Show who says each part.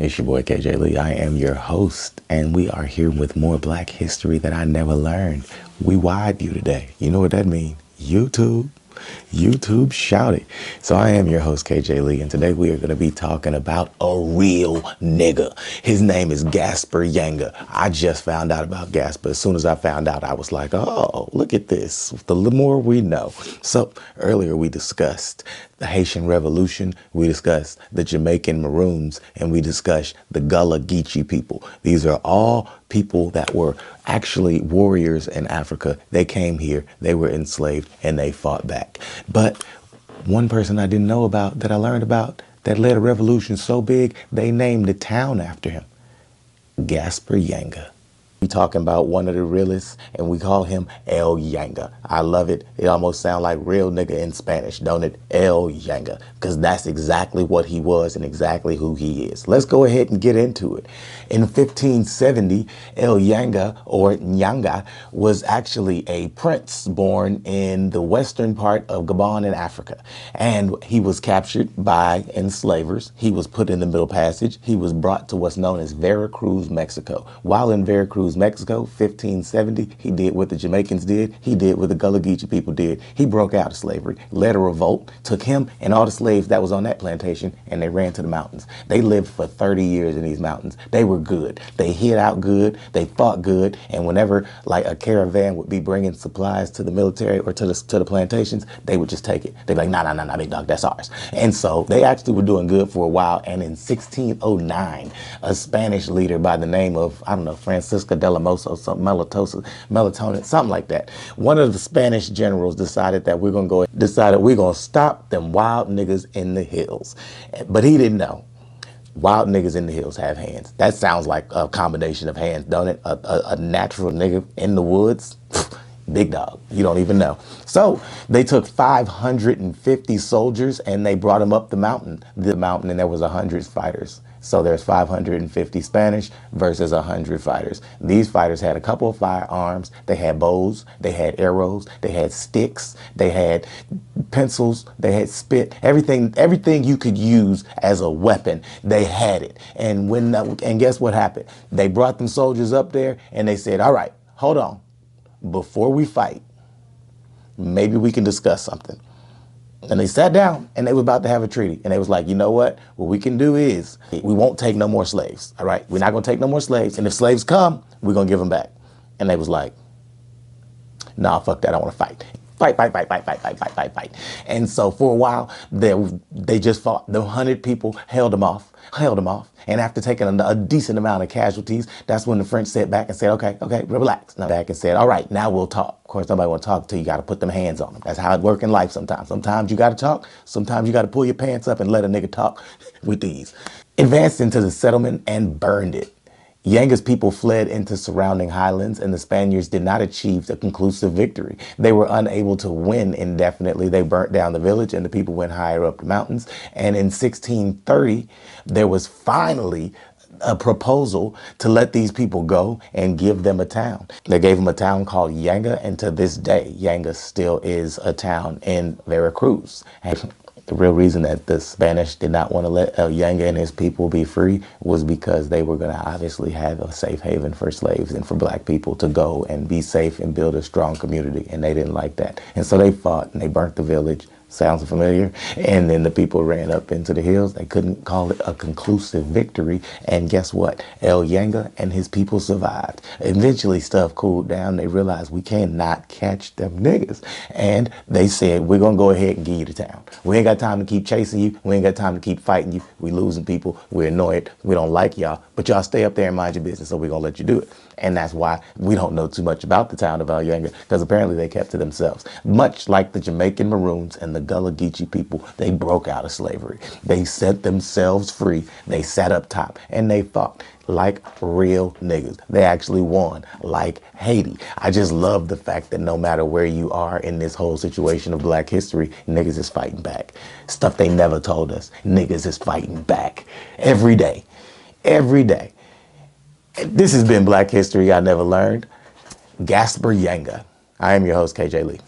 Speaker 1: It's your boy KJ Lee. I am your host, and we are here with more Black history that I never learned. We wide you today. You know what that means? YouTube. YouTube shout it. So I am your host KJ Lee, and today we are going to be talking about a real nigga. His name is GASPAR YANGA. I just found out about GASPAR. As soon as I found out, I was like, oh, look at this. The more we know. So earlier we discussed the Haitian Revolution, we discussed the Jamaican Maroons, and we discussed the Gullah Geechee people. These are all people that were actually warriors in Africa. They came here, they were enslaved, and they fought back. But one person I didn't know about, that I learned about, that led a revolution so big, they named the town after him. GASPAR YANGA. We talking about one of the realest, and we call him El Yanga. I love it. It almost sounds like real nigga in Spanish, don't it? El Yanga, because that's exactly what he was and exactly who he is. Let's go ahead and get into it. In 1570, El Yanga, or Nyanga, was actually a prince born in the western part of Gabon in Africa. And he was captured by enslavers. He was put in the Middle Passage. He was brought to what's known as Veracruz, Mexico. While in Veracruz, Mexico, 1570, he did what the Jamaicans did. He did what the Gullah Geechee people did. He broke out of slavery, led a revolt, took him and all the slaves that was on that plantation, and they ran to the mountains. They lived for 30 years in these mountains. They were good. They hid out good. They fought good. And whenever like a caravan would be bringing supplies to the military or to the plantations, they would just take it. They'd be like, nah, big dog, that's ours. And so they actually were doing good for a while. And in 1609, a Spanish leader by the name of, I don't know, Francisco de la Mosa, something, melatonin, something like that. One of the Spanish generals decided that we're going to stop them wild niggas in the hills. But he didn't know. Wild niggas in the hills have hands. That sounds like a combination of hands, don't it? A natural nigga in the woods. Big dog, you don't even know. So they took 550 soldiers and they brought them up the mountain, and there was 100 fighters. So there's 550 Spanish versus 100 fighters. These fighters had a couple of firearms. They had bows, they had arrows, they had sticks, they had pencils, they had spit, everything you could use as a weapon, they had it. And guess what happened? They brought them soldiers up there and they said, all right, hold on. Before we fight, maybe we can discuss something. And they sat down and they were about to have a treaty. And they was like, you know what we can do is we won't take no more slaves. All right. We're not going to take no more slaves. And if slaves come, we're going to give them back. And they was like, nah, fuck that. I want to fight. Fight. And so for a while, they just fought. The 100 people held them off. And after taking a decent amount of casualties, that's when the French sat back and said, okay, relax. Now back and said, all right, now we'll talk. Of course, nobody want to talk till you got to put them hands on them. That's how it works in life sometimes. Sometimes you got to talk. Sometimes you got to pull your pants up and let a nigga talk with these. Advanced into the settlement and burned it. Yanga's people fled into surrounding highlands, and the Spaniards did not achieve a conclusive victory. They were unable to win indefinitely. They burnt down the village and the people went higher up the mountains. And in 1630, there was finally a proposal to let these people go and give them a town. They gave them a town called Yanga, and to this day, Yanga still is a town in Veracruz. The real reason that the Spanish did not want to let El Yanga and his people be free was because they were going to obviously have a safe haven for slaves and for black people to go and be safe and build a strong community. And they didn't like that. And so they fought and they burnt the village. Sounds familiar? And then the people ran up into the hills. They couldn't call it a conclusive victory. And guess what? El Yanga and his people survived. Eventually stuff cooled down. They realized we cannot catch them niggas. And they said, we're going to go ahead and give you the town. We ain't got time to keep chasing you. We ain't got time to keep fighting you. We losing people. We're annoyed. We don't like y'all. But y'all stay up there and mind your business. So we're going to let you do it. And that's why we don't know too much about the town of El Yanga, because apparently they kept to themselves. Much like the Jamaican Maroons and the Gullah Geechee people, they broke out of slavery. They set themselves free. They sat up top and they fought like real niggas. They actually won like Haiti. I just love the fact that no matter where you are in this whole situation of black history, niggas is fighting back. Stuff they never told us. Niggas is fighting back every day. Every day. This has been Black History I Never Learned. GASPAR YANGA. I am your host, KJ Lee.